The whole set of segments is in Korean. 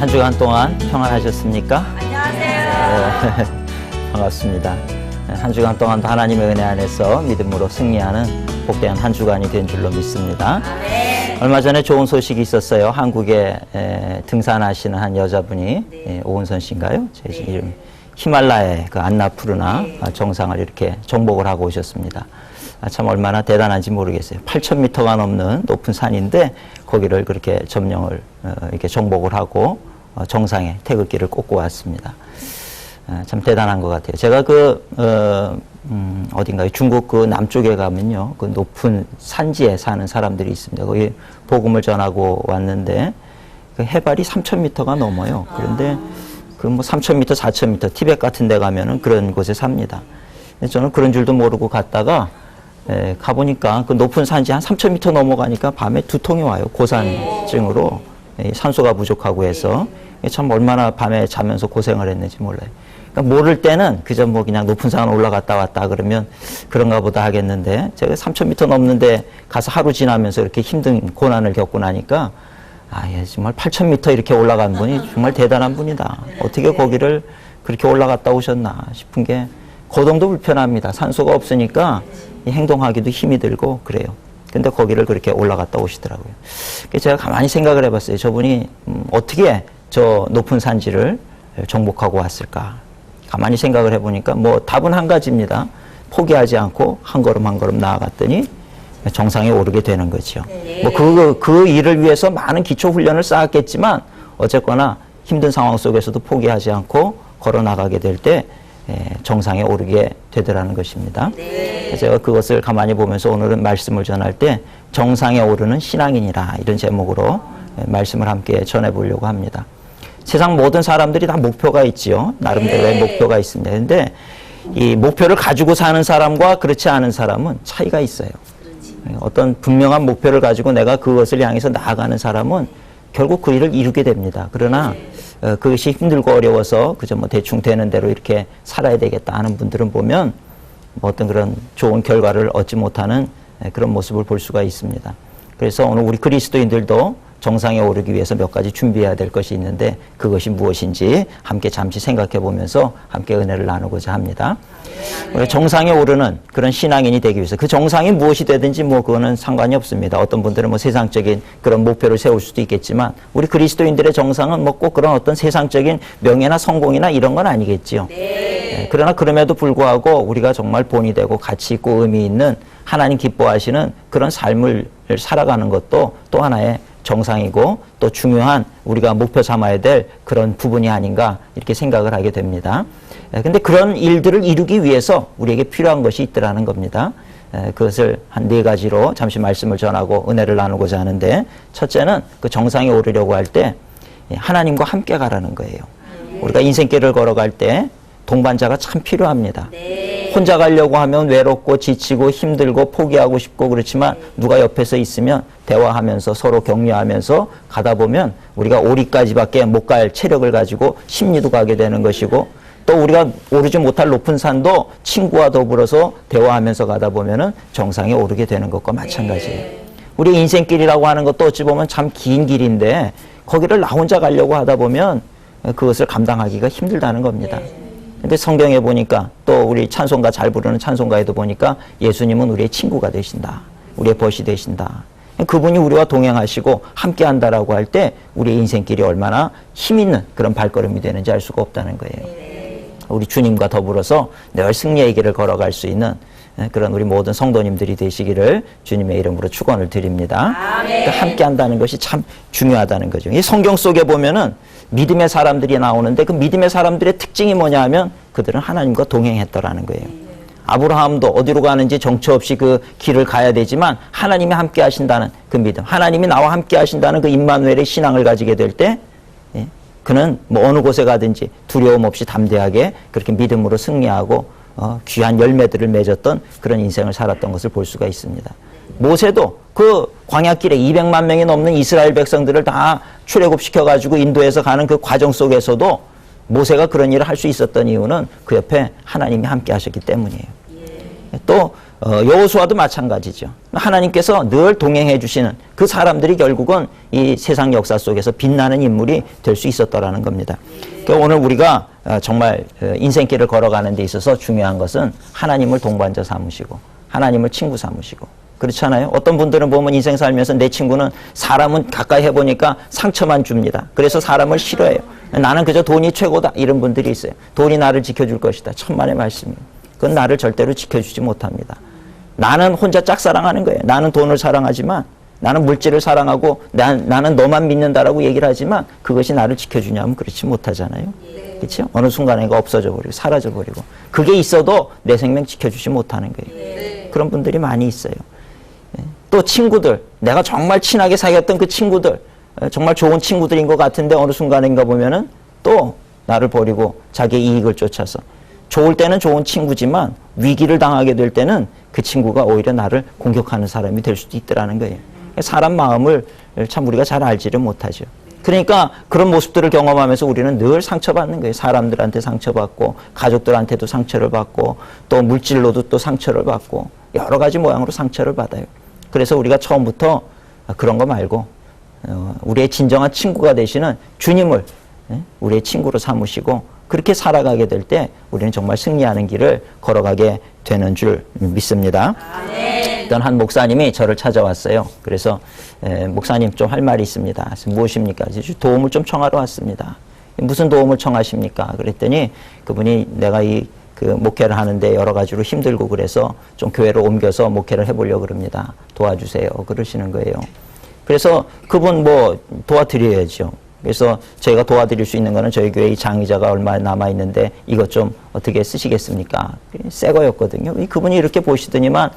한 주간 동안 평안하셨습니까? 안녕하세요. 반갑습니다. 한 주간 동안도 하나님의 은혜 안에서 믿음으로 승리하는 복된 한 주간이 된 줄로 믿습니다. 네. 얼마 전에 좋은 소식이 있었어요. 한국에 등산하시는 한 여자분이 오은선 씨인가요? 제 이름 히말라야 그 안나푸르나 정상을 이렇게 정복을 하고 오셨습니다. 참 얼마나 대단한지 모르겠어요. 8,000m가 넘는 높은 산인데 거기를 그렇게 점령을 이렇게 정복을 하고 정상에 태극기를 꽂고 왔습니다. 참 대단한 것 같아요. 제가 어딘가요? 중국 그 남쪽에 가면요. 그 높은 산지에 사는 사람들이 있습니다. 거기 복음을 전하고 왔는데 그 해발이 3,000m가 넘어요. 그런데 그 뭐 3,000m, 4,000m 티벳 같은 데 가면은 그런 곳에 삽니다. 저는 그런 줄도 모르고 갔다가 가보니까 그 높은 산지 한 3,000m 넘어가니까 밤에 두통이 와요. 고산증으로 산소가 부족하고 해서 참 얼마나 밤에 자면서 고생을 했는지 몰라요. 그러니까 모를 때는 그저 뭐 그냥 높은 산 올라갔다 왔다 그러면 그런가 보다 하겠는데 제가 3,000m 넘는데 가서 하루 지나면서 이렇게 힘든 고난을 겪고 나니까 정말 8,000m 이렇게 올라간 분이 정말 대단한 분이다. 어떻게 거기를 그렇게 올라갔다 오셨나 싶은 게 거동도 불편합니다. 산소가 없으니까 행동하기도 힘이 들고 그래요. 근데 거기를 그렇게 올라갔다 오시더라고요. 제가 가만히 생각을 해봤어요. 저분이 어떻게 저 높은 산지를 정복하고 왔을까? 가만히 생각을 해보니까 뭐 답은 한 가지입니다. 포기하지 않고 한 걸음 한 걸음 나아갔더니 정상에 오르게 되는 거죠. 뭐 그 일을 위해서 많은 기초 훈련을 쌓았겠지만 어쨌거나 힘든 상황 속에서도 포기하지 않고 걸어 나가게 될 때 정상에 오르게 되더라는 것입니다. 제가 그것을 가만히 보면서 오늘은 말씀을 전할 때 정상에 오르는 신앙인이라 이런 제목으로 말씀을 함께 전해보려고 합니다. 세상 모든 사람들이 다 목표가 있지요. 나름대로의 목표가 있습니다. 그런데 이 목표를 가지고 사는 사람과 그렇지 않은 사람은 차이가 있어요. 어떤分명한 목표를 가지고 내가 그것을 향해서 나아가는 사람은 결국 그 일을 이루게 됩니다. 그러나 그것이 힘들고 어려워서 그저 뭐 대충 되는 대로 이렇게 살아야 되겠다 하는 분들은 보면 뭐 어떤 그런 좋은 결과를 얻지 못하는 그런 모습을 볼 수가 있습니다. 그래서 오늘 우리 그리스도인들도 정상에 오르기 위해서 몇 가지 준비해야 될 것이 있는데 그것이 무엇인지 함께 잠시 생각해 보면서 함께 은혜를 나누고자 합니다. 우리 정상에 오르는 그런 신앙인이 되기 위해서 그 정상이 무엇이 되든지 뭐 그거는 상관이 없습니다. 어떤 분들은 뭐 세상적인 그런 목표를 세울 수도 있겠지만 우리 그리스도인들의 정상은 뭐 꼭 그런 어떤 세상적인 명예나 성공이나 이런 건 아니겠지요. 그러나 그럼에도 불구하고 우리가 정말 본이 되고 가치 있고 의미 있는 하나님 기뻐하시는 그런 삶을 살아가는 것도 또 하나의 정상이고 또 중요한 우리가 목표 삼아야 될 그런 부분이 아닌가 이렇게 생각을 하게 됩니다. 근데 그런 일들을 이루기 위해서 우리에게 필요한 것이 있더라는 겁니다. 그것을 한 4가지로 잠시 말씀을 전하고 은혜를 나누고자 하는데 첫째는 그 정상에 오르려고 할 때 하나님과 함께 가라는 거예요. 우리가 인생길을 걸어갈 때 동반자가 참 필요합니다. 혼자 가려고 하면 외롭고 지치고 힘들고 포기하고 싶고 그렇지만 누가 옆에서 있으면 대화하면서 서로 격려하면서 가다 보면 우리가 오리까지밖에 못 갈 체력을 가지고 심리도 가게 되는 것이고 또 우리가 오르지 못할 높은 산도 친구와 더불어서 대화하면서 가다 보면은 정상에 오르게 되는 것과 마찬가지예요. 우리 인생길이라고 하는 것도 어찌 보면 참 긴 길인데 거기를 나 혼자 가려고 하다 보면 그것을 감당하기가 힘들다는 겁니다. 근데 성경에 보니까 또 우리 찬송가 잘 부르는 찬송가에도 보니까 예수님은 우리의 친구가 되신다. 우리의 벗이 되신다. 그분이 우리와 동행하시고 함께 한다라고 할 때 우리의 인생길이 얼마나 힘있는 그런 발걸음이 되는지 알 수가 없다는 거예요. 우리 주님과 더불어서 늘 승리의 길을 걸어갈 수 있는 그런 우리 모든 성도님들이 되시기를 주님의 이름으로 축원을 드립니다. 그러니까 함께 한다는 것이 참 중요하다는 거죠. 이 성경 속에 보면은 믿음의 사람들이 나오는데 그 믿음의 사람들의 특징이 뭐냐 하면 그들은 하나님과 동행했더라는 거예요. 아브라함도 어디로 가는지 정처 없이 그 길을 가야 되지만 하나님이 함께 하신다는 그 믿음, 하나님이 나와 함께 하신다는 그 임마누엘의 신앙을 가지게 될 때 그는 뭐 어느 곳에 가든지 두려움 없이 담대하게 그렇게 믿음으로 승리하고 귀한 열매들을 맺었던 그런 인생을 살았던 것을 볼 수가 있습니다. 모세도 그 광야길에 200만 명이 넘는 이스라엘 백성들을 다 출애굽시켜가지고 인도에서 가는 그 과정 속에서도 모세가 그런 일을 할 수 있었던 이유는 그 옆에 하나님이 함께 하셨기 때문이에요. 또 여호수아도 마찬가지죠. 하나님께서 늘 동행해 주시는 그 사람들이 결국은 이 세상 역사 속에서 빛나는 인물이 될 수 있었더라는 겁니다. 그러니까 오늘 우리가 정말 인생길을 걸어가는 데 있어서 중요한 것은 하나님을 동반자 삼으시고 하나님을 친구 삼으시고, 그렇잖아요. 어떤 분들은 보면 인생 살면서 내 친구는 사람은 가까이 해보니까 상처만 줍니다. 그래서 사람을 싫어해요. 나는 그저 돈이 최고다, 이런 분들이 있어요. 돈이 나를 지켜줄 것이다. 천만의 말씀이에요. 그건 나를 절대로 지켜주지 못합니다. 나는 혼자 짝사랑하는 거예요. 나는 돈을 사랑하지만, 나는 물질을 사랑하고 나는 너만 믿는다라고 얘기를 하지만 그것이 나를 지켜주냐면 그렇지 못하잖아요. 그렇죠? 어느 순간에 없어져 버리고 사라져 버리고, 그게 있어도 내 생명 지켜주지 못하는 거예요. 그런 분들이 많이 있어요. 또 친구들, 내가 정말 친하게 사귀었던 그 친구들, 정말 좋은 친구들인 것 같은데 어느 순간인가 보면은 또 나를 버리고 자기의 이익을 쫓아서, 좋을 때는 좋은 친구지만 위기를 당하게 될 때는 그 친구가 오히려 나를 공격하는 사람이 될 수도 있더라는 거예요. 사람 마음을 참 우리가 잘 알지를 못하죠. 그러니까 그런 모습들을 경험하면서 우리는 늘 상처받는 거예요. 사람들한테 상처받고, 가족들한테도 상처를 받고, 또 물질로도 또 상처를 받고, 여러 가지 모양으로 상처를 받아요. 그래서 우리가 처음부터 그런 거 말고 우리의 진정한 친구가 되시는 주님을 우리의 친구로 삼으시고, 그렇게 살아가게 될 때 우리는 정말 승리하는 길을 걸어가게 되는 줄 믿습니다. 어떤 한 목사님이 저를 찾아왔어요. 그래서 목사님 좀 할 말이 있습니다. 그래서 무엇입니까? 도움을 좀 청하러 왔습니다. 무슨 도움을 청하십니까? 그랬더니 그분이 내가 그 목회를 하는데 여러 가지로 힘들고 그래서 좀 교회로 옮겨서 목회를 해보려고 그럽니다. 도와주세요. 그러시는 거예요. 그래서 그분 뭐 도와드려야죠. 그래서 저희가 도와드릴 수 있는 거는 저희 교회 이 장의자가 얼마 남아있는데 이것 좀 어떻게 쓰시겠습니까? 새 거였거든요. 그분이 이렇게 보시더니만,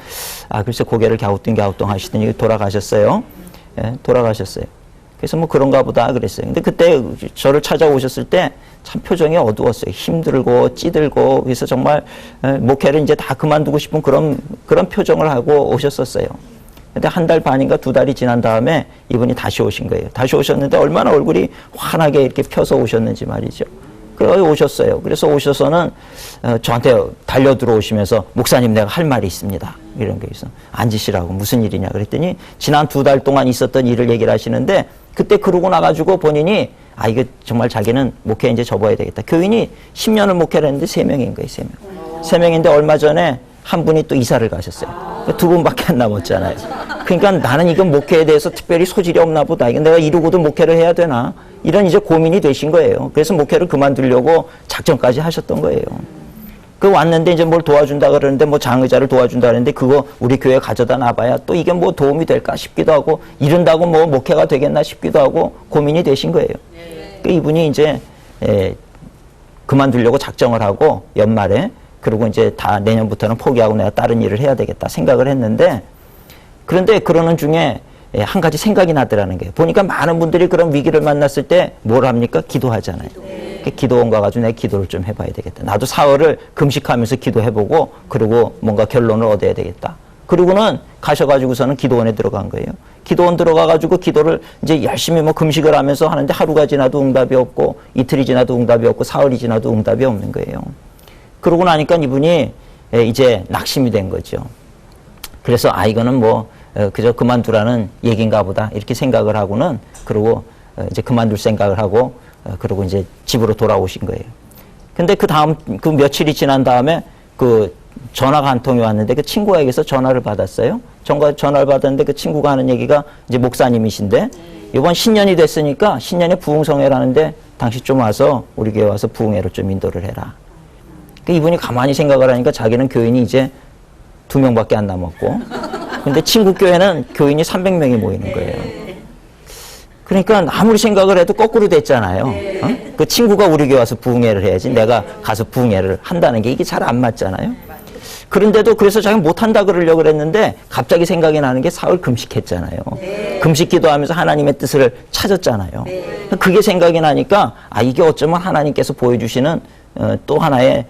글쎄 고개를 갸우뚱 하시더니 돌아가셨어요. 예, 돌아가셨어요. 그래서 뭐 그런가 보다 그랬어요. 근데 그때 저를 찾아오셨을 때 참 표정이 어두웠어요. 힘들고 찌들고, 그래서 정말 목회를 이제 다 그만두고 싶은 그런 표정을 하고 오셨었어요. 근데 한 달 반인가 두 달이 지난 다음에 이분이 다시 오신 거예요. 다시 오셨는데 얼마나 얼굴이 환하게 이렇게 펴서 오셨는지 말이죠. 그래서 오셨어요. 그래서 오셔서는 저한테 달려 들어오시면서, 목사님 내가 할 말이 있습니다. 이런 게 있어. 앉으시라고. 무슨 일이냐 그랬더니 지난 두 달 동안 있었던 일을 얘기를 하시는데, 그때 그러고 나가지고 본인이 이거 정말 자기는 목회 이제 접어야 되겠다. 교인이 10년을 목회를 했는데 3명인 거예요. 3명. 3명인데 얼마 전에 한 분이 또 이사를 가셨어요. 두 분밖에 안 남았잖아요. 그러니까 나는 이건 목회에 대해서 특별히 소질이 없나 보다. 이건 내가 이러고도 목회를 해야 되나? 이런 이제 고민이 되신 거예요. 그래서 목회를 그만두려고 작정까지 하셨던 거예요. 그 왔는데 이제 뭘 도와준다 그러는데, 뭐 장의자를 도와준다 그러는데 그거 우리 교회에 가져다 놔봐야 또 이게 뭐 도움이 될까 싶기도 하고, 이런다고 뭐 목회가 되겠나 싶기도 하고 고민이 되신 거예요. 그 이분이 이제 그만두려고 작정을 하고 연말에, 그리고 이제 다 내년부터는 포기하고 내가 다른 일을 해야 되겠다 생각을 했는데, 그런데 그러는 중에 한 가지 생각이 나더라는 거예요. 보니까 많은 분들이 그런 위기를 만났을 때 뭘 합니까? 기도하잖아요. 기도원 가가지고 내가 기도를 좀 해봐야 되겠다. 나도 사흘을 금식하면서 기도해보고, 그리고 뭔가 결론을 얻어야 되겠다. 그리고는 가셔가지고서는 기도원에 들어간 거예요. 기도원 들어가가지고 기도를 이제 열심히 뭐 금식을 하면서 하는데 하루가 지나도 응답이 없고, 이틀이 지나도 응답이 없고, 사흘이 지나도 응답이 없는 거예요. 그러고 나니까 이분이 이제 낙심이 된 거죠. 그래서 이거는 뭐 그저 그만두라는 얘기인가 보다 이렇게 생각을 하고는, 그리고 이제 그만둘 생각을 하고, 그리고 이제 집으로 돌아오신 거예요. 근데 그 다음 그 며칠이 지난 다음에 그 전화가 한 통이 왔는데, 그 친구에게서 전화를 받았어요. 전화를 받았는데 그 친구가 하는 얘기가 이제 목사님이신데, 이번 신년이 됐으니까 신년에 부흥성회를 하는데 당신 좀 와서 우리 교회 와서 부흥회를 좀 인도를 해라. 이분이 가만히 생각을 하니까 자기는 교인이 이제 2명밖에 안 남았고, 근데 친구 교회는 교인이 300명이 모이는 거예요. 그러니까 아무리 생각을 해도 거꾸로 됐잖아요. 그 친구가 우리 교회 와서 부흥회를 해야지 내가 가서 부흥회를 한다는 게 이게 잘 안 맞잖아요. 그런데도 그래서 자기가 못한다 그러려고 그랬는데 갑자기 생각이 나는 게 사흘 금식했잖아요. 금식 기도하면서 하나님의 뜻을 찾았잖아요. 그게 생각이 나니까 이게 어쩌면 하나님께서 보여주시는 또 하나의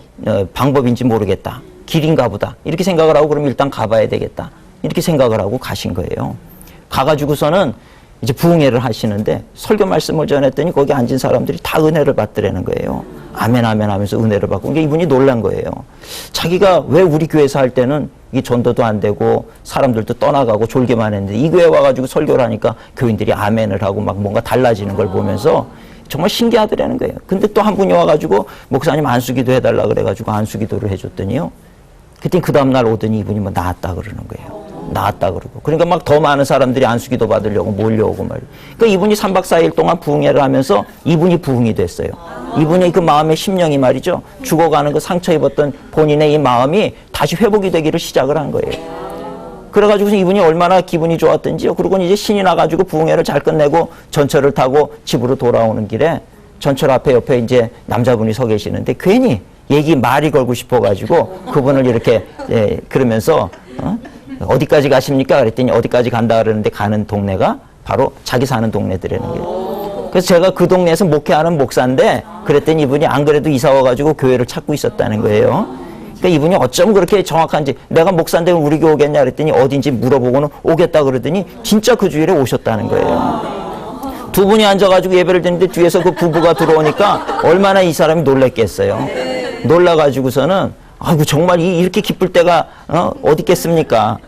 방법인지 모르겠다. 길인가 보다. 이렇게 생각을 하고, 그럼 일단 가봐야 되겠다. 이렇게 생각을 하고 가신 거예요. 가가지고서는 이제 부흥회를 하시는데 설교 말씀을 전했더니 거기 앉은 사람들이 다 은혜를 받더라는 거예요. 아멘 아멘 하면서 은혜를 받고. 그러니까 이분이 놀란 거예요. 자기가 왜 우리 교회에서 할 때는 이 전도도 안 되고 사람들도 떠나가고 졸기만 했는데 이 교회 와가지고 설교를 하니까 교인들이 아멘을 하고 막 뭔가 달라지는 걸 보면서 정말 신기하더라는 거예요. 근데 또 한 분이 와가지고 목사님 안수기도 해달라 그래가지고 안수기도를 해줬더니요. 그때 그 다음날 오더니 이분이 뭐 나았다 그러는 거예요. 나았다 그러고. 그러니까 막 더 많은 사람들이 안수기도 받으려고 몰려오고 말이에요. 그러니까 이분이 3박 4일 동안 부흥회를 하면서 이분이 부흥이 됐어요. 이분의 그 마음의 심령이 말이죠. 죽어가는 그 상처 입었던 본인의 이 마음이 다시 회복이 되기를 시작을 한 거예요. 그래가지고 이분이 얼마나 기분이 좋았던지요. 그러고 이제 신이 나가지고 부흥회를 잘 끝내고 전철을 타고 집으로 돌아오는 길에 전철 앞에 옆에 이제 남자분이 서 계시는데 괜히 얘기 말이 걸고 싶어가지고 그분을 이렇게 그러면서 어디까지 가십니까? 그랬더니 어디까지 간다 그러는데 가는 동네가 바로 자기 사는 동네들이라는 거예요. 그래서 제가 그 동네에서 목회하는 목사인데 그랬더니 이분이 안 그래도 이사 와가지고 교회를 찾고 있었다는 거예요. 그러니까 이분이 어쩜 그렇게 정확한지 내가 목사인데 우리 교회 오겠냐 그랬더니 어딘지 물어보고는 오겠다 그러더니 진짜 그 주일에 오셨다는 거예요. 두 분이 앉아가지고 예배를 드는데 뒤에서 그 부부가 들어오니까 얼마나 이 사람이 놀랬겠어요. 놀라가지고서는 아이고 정말 이렇게 기쁠 때가 어디 있겠습니까?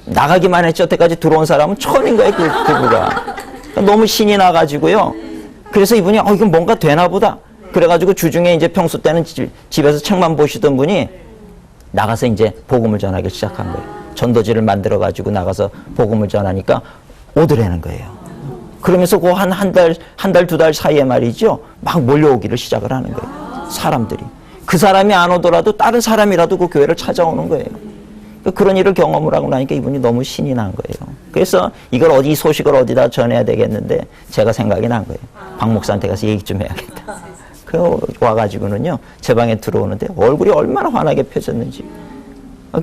나가기만 했죠. 여태까지 들어온 사람은 처음인 거예요. 그 부부가. 너무 신이 나가지고요. 그래서 이분이 이건 뭔가 되나 보다. 그래가지고 주중에 이제 평소 때는 집에서 책만 보시던 분이 나가서 이제 복음을 전하기 시작한 거예요. 전도지를 만들어가지고 나가서 복음을 전하니까 오더라는 거예요. 그러면서 그 한 달, 두 달 사이에 말이죠. 막 몰려오기를 시작을 하는 거예요. 사람들이. 그 사람이 안 오더라도 다른 사람이라도 그 교회를 찾아오는 거예요. 그런 일을 경험을 하고 나니까 이분이 너무 신이 난 거예요. 그래서 이걸 이 소식을 어디다 전해야 되겠는데 제가 생각이 난 거예요. 박 목사한테 가서 얘기 좀 해야겠다. 그래 와가지고는요. 제 방에 들어오는데 얼굴이 얼마나 환하게 펴졌는지.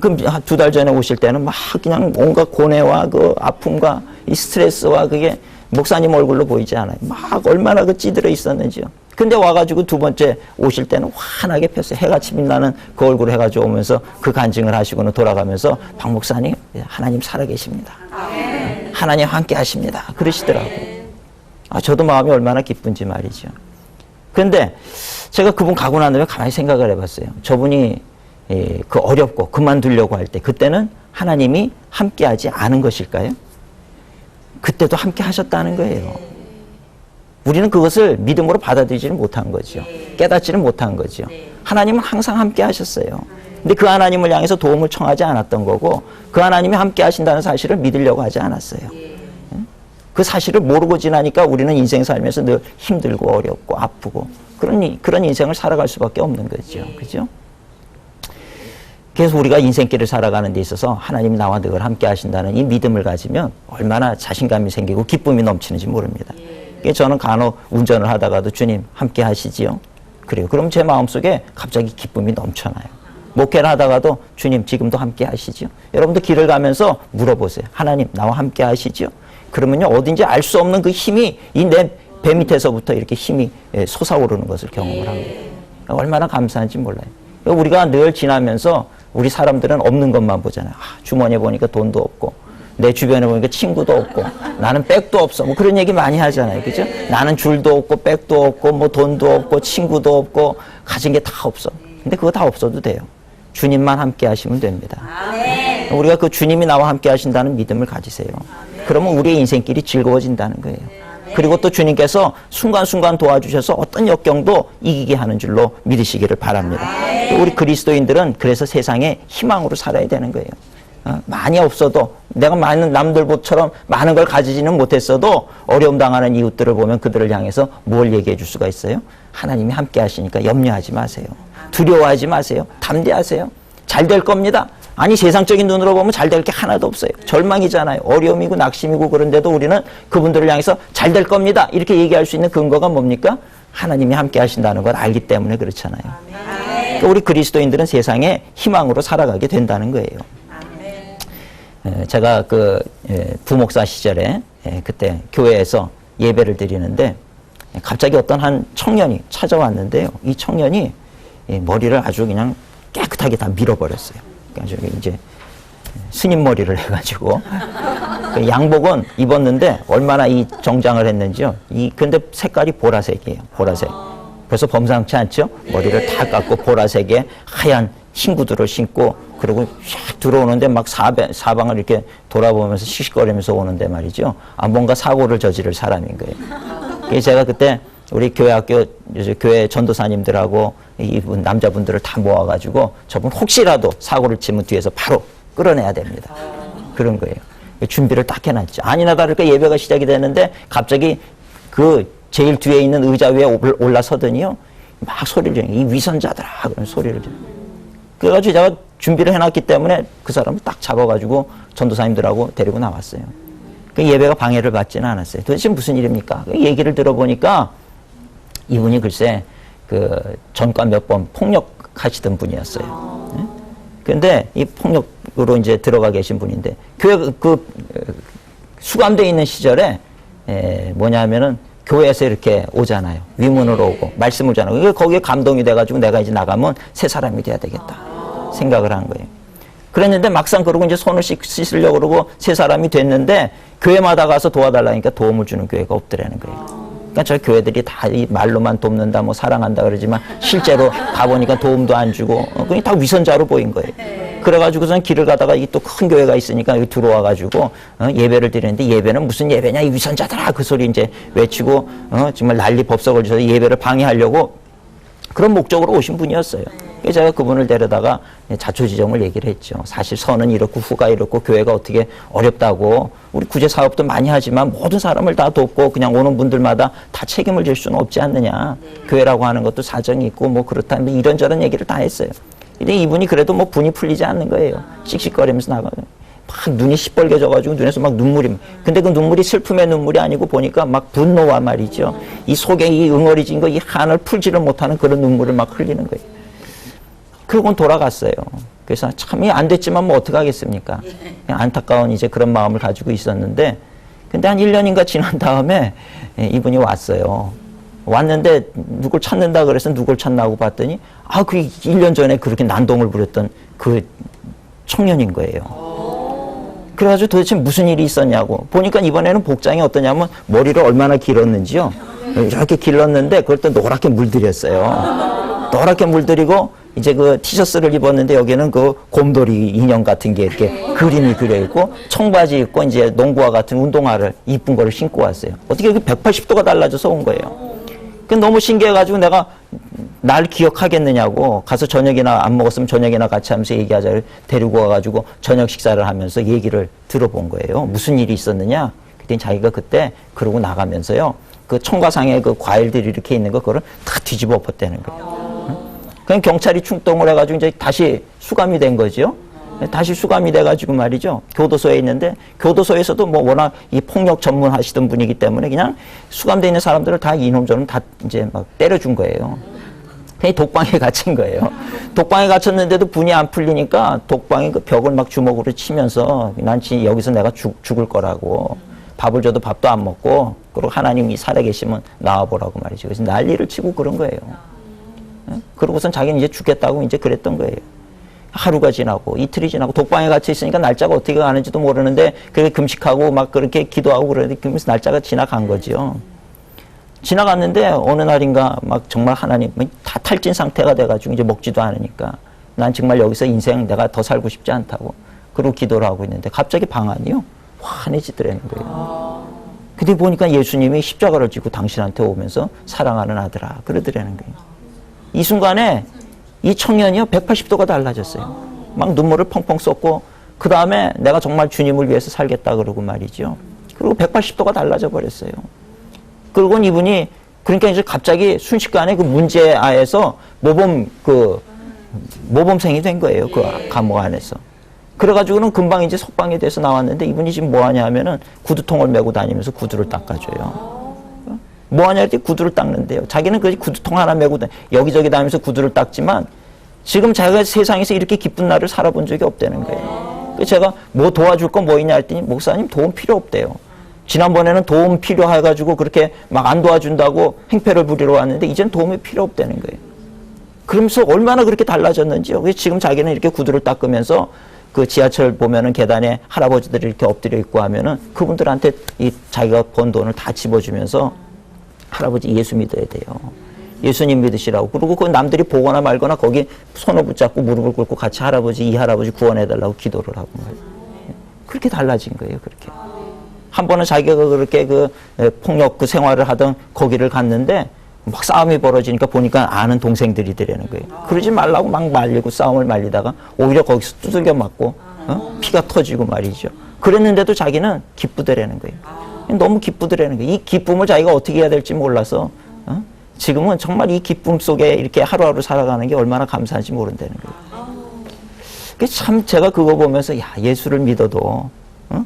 그럼 두 달 전에 오실 때는 막 그냥 온갖 고뇌와 그 아픔과 이 스트레스와 그게 목사님 얼굴로 보이지 않아요. 막 얼마나 그 찌들어 있었는지요. 근데 와가지고 두 번째 오실 때는 환하게 폈어요. 해같이 빛나는 그 얼굴 해가지고 오면서 그 간증을 하시고는 돌아가면서 박 목사님 하나님 살아계십니다. 하나님 함께 하십니다. 그러시더라고요. 저도 마음이 얼마나 기쁜지 말이죠. 그런데 제가 그분 가고 난 다음에 가만히 생각을 해봤어요. 저분이 그 어렵고 그만두려고 할 때 그때는 하나님이 함께하지 않은 것일까요? 그때도 함께 하셨다는 거예요. 우리는 그것을 믿음으로 받아들이지는 못한 거죠. 깨닫지는 못한 거죠. 하나님은 항상 함께 하셨어요. 근데 그 하나님을 향해서 도움을 청하지 않았던 거고 그 하나님이 함께 하신다는 사실을 믿으려고 하지 않았어요. 그 사실을 모르고 지나니까 우리는 인생 살면서 늘 힘들고 어렵고 아프고 그런 인생을 살아갈 수밖에 없는 거죠. 그죠? 그래서 우리가 인생길을 살아가는 데 있어서 하나님이 나와 늘 함께 하신다는 이 믿음을 가지면 얼마나 자신감이 생기고 기쁨이 넘치는지 모릅니다. 저는 간혹 운전을 하다가도 주님 함께 하시지요. 그래요. 그럼 제 마음속에 갑자기 기쁨이 넘쳐나요. 목회를 하다가도 주님 지금도 함께 하시죠. 여러분도 길을 가면서 물어보세요. 하나님 나와 함께 하시죠. 그러면요 어딘지 알 수 없는 그 힘이 이 내 배 밑에서부터 이렇게 힘이 솟아오르는 것을 경험을 합니다. 얼마나 감사한지 몰라요. 우리가 늘 지나면서 우리 사람들은 없는 것만 보잖아요. 주머니에 보니까 돈도 없고 내 주변에 보니까 친구도 없고 나는 백도 없어 뭐 그런 얘기 많이 하잖아요. 그죠? 나는 줄도 없고 백도 없고 뭐 돈도 없고 친구도 없고 가진 게 다 없어. 근데 그거 다 없어도 돼요. 주님만 함께 하시면 됩니다. 아멘. 우리가 그 주님이 나와 함께 하신다는 믿음을 가지세요. 아멘. 그러면 우리의 인생길이 즐거워진다는 거예요. 아멘. 그리고 또 주님께서 순간순간 도와주셔서 어떤 역경도 이기게 하는 줄로 믿으시기를 바랍니다. 우리 그리스도인들은 그래서 세상에 희망으로 살아야 되는 거예요. 많이 없어도 내가 많은 남들처럼 많은 걸 가지지는 못했어도 어려움 당하는 이웃들을 보면 그들을 향해서 뭘 얘기해 줄 수가 있어요? 하나님이 함께 하시니까 염려하지 마세요. 두려워하지 마세요. 담대하세요. 잘 될 겁니다. 아니 세상적인 눈으로 보면 잘 될 게 하나도 없어요. 절망이잖아요. 어려움이고 낙심이고 그런데도 우리는 그분들을 향해서 잘 될 겁니다. 이렇게 얘기할 수 있는 근거가 뭡니까? 하나님이 함께 하신다는 걸 알기 때문에 그렇잖아요. 그러니까 우리 그리스도인들은 세상에 희망으로 살아가게 된다는 거예요. 제가 부목사 시절에 그때 교회에서 예배를 드리는데 갑자기 어떤 한 청년이 찾아왔는데요. 이 청년이 머리를 아주 그냥 깨끗하게 다 밀어버렸어요. 그러니까 이제 스님 머리를 해가지고 그 양복은 입었는데 얼마나 이 정장을 했는지요. 근데 색깔이 보라색이에요. 보라색. 벌써 범상치 않죠? 머리를 다 깎고 보라색에 하얀 흰 구두를 신고 그리고 샥 들어오는데 막 사방을 이렇게 돌아보면서 씩씩거리면서 오는데 말이죠. 뭔가 사고를 저지를 사람인 거예요. 그래서 제가 그때 우리 교회 전도사님들하고 이분 남자분들을 다 모아가지고 저분 혹시라도 사고를 치면 뒤에서 바로 끌어내야 됩니다. 그런 거예요. 준비를 딱 해놨죠. 아니나 다를까 예배가 시작이 되는데 갑자기 그 제일 뒤에 있는 의자 위에 올라서더니요. 막 소리를 지르는 이 위선자들아 그런 소리를 지르는. 그래가지고 제가 준비를 해놨기 때문에 그 사람을 딱 잡아가지고 전도사님들하고 데리고 나왔어요. 그 예배가 방해를 받지는 않았어요. 도대체 무슨 일입니까? 그 얘기를 들어보니까 이분이 글쎄 그 전과 몇 번 폭력하시던 분이었어요. 네? 근데 이 폭력으로 이제 들어가 계신 분인데 교회 수감되어 있는 시절에 뭐냐면은 교회에서 이렇게 오잖아요. 위문으로 오고 말씀을 전하고 거기에 감동이 돼가지고 내가 이제 나가면 새 사람이 돼야 되겠다 생각을 한 거예요. 그랬는데 막상 그러고 이제 손을 씻으려고 그러고 새 사람이 됐는데 교회마다 가서 도와달라니까 도움을 주는 교회가 없더라는 거예요. 그러니까 저 교회들이 다 이 말로만 돕는다, 뭐 사랑한다 그러지만 실제로 가보니까 도움도 안 주고 그냥 다 위선자로 보인 거예요. 그래가지고선 길을 가다가 이 또 큰 교회가 있으니까 여기 들어와가지고 예배를 드리는데 예배는 무슨 예배냐 이 위선자들아 그 소리 이제 외치고 정말 난리 법석을 줘서 예배를 방해하려고 그런 목적으로 오신 분이었어요. 그래서 제가 그분을 데려다가 자초지종을 얘기를 했죠. 사실 선은 이렇고 후가 이렇고 교회가 어떻게 어렵다고 우리 구제 사업도 많이 하지만 모든 사람을 다 돕고 그냥 오는 분들마다 다 책임을 질 수는 없지 않느냐. 교회라고 하는 것도 사정이 있고 뭐 그렇다면 이런저런 얘기를 다 했어요. 근데 이분이 그래도 뭐 분이 풀리지 않는 거예요. 씩씩거리면서 나가요. 막 눈이 시뻘개져가지고 눈에서 막 눈물이. 근데 그 눈물이 슬픔의 눈물이 아니고 보니까 막 분노와 말이죠. 이 속에 이 응어리진 거, 이 한을 풀지를 못하는 그런 눈물을 막 흘리는 거예요. 그러고는 돌아갔어요. 그래서 참 안 됐지만 뭐 어떡하겠습니까? 그냥 안타까운 이제 그런 마음을 가지고 있었는데, 근데 한 1년인가 지난 다음에 이분이 왔어요. 왔는데 누굴 찾는다 그래서 누굴 찾나고 봤더니 그 1년 전에 그렇게 난동을 부렸던 그 청년인 거예요. 그래가지고 도대체 무슨 일이 있었냐고 보니까 이번에는 복장이 어떠냐면 머리를 얼마나 길었는지요. 이렇게 길렀는데 그걸 또 노랗게 물들였어요. 노랗게 물들이고 이제 그 티셔츠를 입었는데 여기는 그 곰돌이 인형 같은 게 이렇게 그림이 그려 있고 청바지 입고 이제 농구화 같은 운동화를 이쁜 거를 신고 왔어요. 어떻게 이렇게 180도가 달라져서 온 거예요. 그 너무 신기해가지고 내가 날 기억하겠느냐고 가서 저녁이나 안 먹었으면 저녁이나 같이 하면서 얘기하자를 데리고 와가지고 저녁 식사를 하면서 얘기를 들어본 거예요. 무슨 일이 있었느냐? 그랬더니 자기가 그때 그러고 나가면서요. 그 청과상에 그 과일들이 이렇게 있는 거 그거를 다 뒤집어 엎었다는 거예요. 그냥 경찰이 출동을 해가지고 이제 다시 수감이 된 거죠. 다시 수감이 돼가지고 말이죠. 교도소에 있는데 교도소에서도 뭐 워낙 이 폭력 전문하시던 분이기 때문에 그냥 수감돼 있는 사람들을 다 이놈 저놈 다 이제 막 때려준 거예요. 그냥 독방에 갇힌 거예요. 독방에 갇혔는데도 분이 안 풀리니까 독방에 그 벽을 막 주먹으로 치면서 난 여기서 내가 죽을 거라고 밥을 줘도 밥도 안 먹고 그리고 하나님이 살아계시면 나와보라고 말이죠. 그래서 난리를 치고 그런 거예요. 그러고선 자기는 이제 죽겠다고 이제 그랬던 거예요. 하루가 지나고 이틀이 지나고 독방에 갇혀 있으니까 날짜가 어떻게 가는지도 모르는데 그렇게 금식하고 막 그렇게 기도하고 그러는데 그러면서 날짜가 지나간 거죠. 지나갔는데 어느 날인가 막 정말 하나님 다 탈진 상태가 돼가지고 이제 먹지도 않으니까 난 정말 여기서 인생 내가 더 살고 싶지 않다고 그러고 기도를 하고 있는데 갑자기 방 안이요 환해지더라는 거예요. 근데 보니까 예수님이 십자가를 지고 당신한테 오면서 사랑하는 아들아 그러더라는 거예요. 이 순간에 이 청년이요 180도가 달라졌어요. 막 눈물을 펑펑 쏟고 그 다음에 내가 정말 주님을 위해서 살겠다 그러고 말이죠. 그리고 180도가 달라져 버렸어요. 그리고 이분이 그러니까 이제 갑자기 순식간에 그 문제아에서 모범생이 된 거예요. 그 감옥 안에서. 그래가지고는 금방 이제 석방이 돼서 나왔는데 이분이 지금 뭐 하냐 하면은 구두통을 메고 다니면서 구두를 닦아줘요. 뭐 하냐 했더니 구두를 닦는데요. 자기는 그 구두통 하나 메고 여기저기 다니면서 구두를 닦지만 지금 자기가 세상에서 이렇게 기쁜 날을 살아본 적이 없다는 거예요. 그래서 제가 뭐 도와줄 거 뭐 있냐 했더니 목사님 도움 필요 없대요. 지난번에는 도움 필요해가지고 그렇게 막 안 도와준다고 행패를 부리러 왔는데 이젠 도움이 필요 없다는 거예요. 그러면서 얼마나 그렇게 달라졌는지요. 그래서 지금 자기는 이렇게 구두를 닦으면서 그 지하철 보면은 계단에 할아버지들이 이렇게 엎드려 있고 하면은 그분들한테 이 자기가 번 돈을 다 집어주면서 할아버지 예수 믿어야 돼요. 예수님 믿으시라고. 그리고 그 남들이 보거나 말거나 거기 손을 붙잡고 무릎을 꿇고 같이 이 할아버지 구원해달라고 기도를 하고 말이에요. 그렇게 달라진 거예요, 그렇게. 한 번은 자기가 그렇게 폭력 생활을 하던 거기를 갔는데 막 싸움이 벌어지니까 보니까 아는 동생들이 되라는 거예요. 그러지 말라고 막 말리고 싸움을 말리다가 오히려 거기서 두들겨 맞고 피가 터지고 말이죠. 그랬는데도 자기는 기쁘더라는 거예요. 너무 기쁘더라는 거예요. 이 기쁨을 자기가 어떻게 해야 될지 몰라서 지금은 정말 이 기쁨 속에 이렇게 하루하루 살아가는 게 얼마나 감사한지 모른다는 거예요. 참 제가 그거 보면서 예수를 믿어도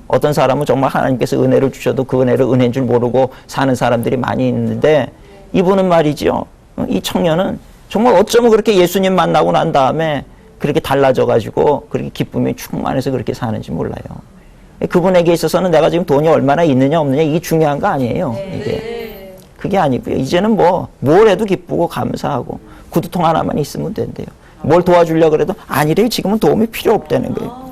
어떤 사람은 정말 하나님께서 은혜를 주셔도 그 은혜를 은혜인 줄 모르고 사는 사람들이 많이 있는데 이분은 말이죠. 이 청년은 정말 어쩌면 그렇게 예수님 만나고 난 다음에 그렇게 달라져가지고 그렇게 기쁨이 충만해서 그렇게 사는지 몰라요. 그분에게 있어서는 내가 지금 돈이 얼마나 있느냐 없느냐 이게 중요한 거 아니에요. 이게. 그게 아니고요. 이제는 뭘 해도 기쁘고 감사하고 구두통 하나만 있으면 된대요. 뭘 도와주려고 그래도 아니래요. 지금은 도움이 필요 없다는 거예요.